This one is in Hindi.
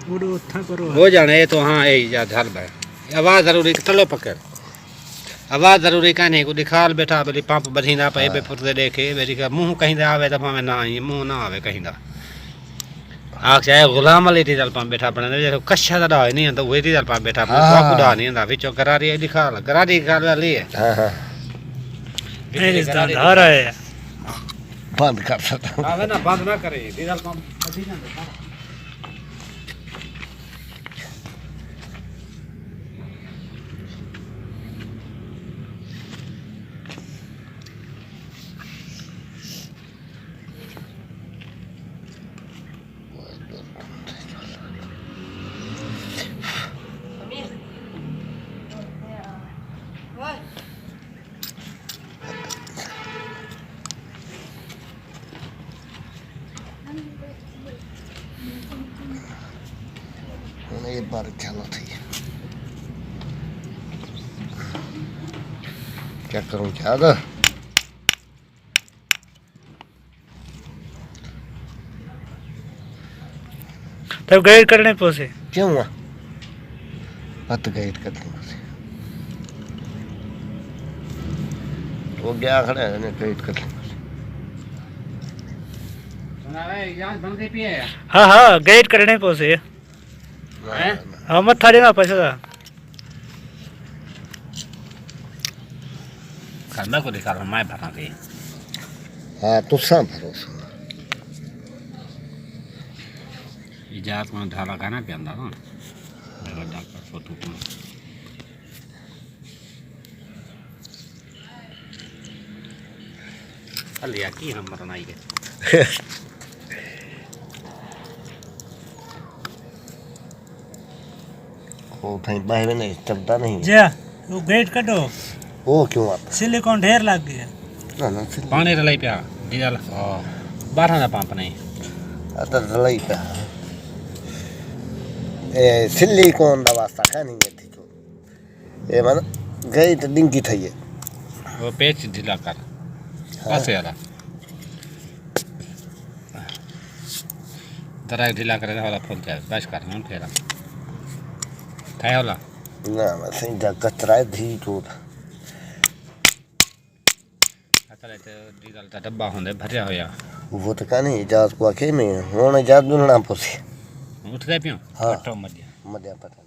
हो जाने तो हाँ यही जा झल भाई आवाज़ ज़रूरी चलो पकड़ आवाज़ ज़रूरी कहने को दिखाल बैठा बोली पंप बधींदा पे बे फुटते देखे बेरी का मुंह कहीं दा आवे तो भावे ना ही मुंह ना आवे कहीं दा आख चाहे गुलाम वाले डीजल पंप बैठा बने जो कच्छा दा है नहीं तो वही डीजल पंप बैठा बाकू दा नहीं था विचो गरारी दिखाल गरारी वाली है हां धार है बंद कर सकता हां ना बंद ना करे डीजल पंप बधींदा एक बार चलो थी क्या करूं क्या था तब गाइड करने पहुंचे क्यों हुआ मत गाइड करने पहुंचे वो गया खड़ा है ना गाइड करने हाँ हाँ गाइड करने पहुंचे हाँ मत था देना पैसा था करना को दिखा रहा मैं भरा दे हाँ तो सब भरोसा इजाज़त में ढाला गाना पे अंदर ना मेरा डॉक्टर फोटो को अलिया की हम मरना ही है वो भाई बाहर में नहीं चलता नहीं जा वो गेट कटो वो क्यों आता सिलिकॉन ढेर लग गया ना ना पानी रलाई पे डीजल 12 का पंप नहीं आता रलाई पे ए सिलिकॉन दा वास्ता का नहीं है थी ए मन गई तो डिंगी थई है वो पेच ढीला कर पासे वाला तरह ढीला करे वाला फुल जाए बस करना फेरा थाय वाला ना मैं सही जा कचरा धी तो अतले ते डीजल का डब्बा होंदे भरिया होया वो तो का नहीं इजाज़त को आके में होने इजाज़त दूना पोसे उठ गए पियो हाँ मध्य मध्य पता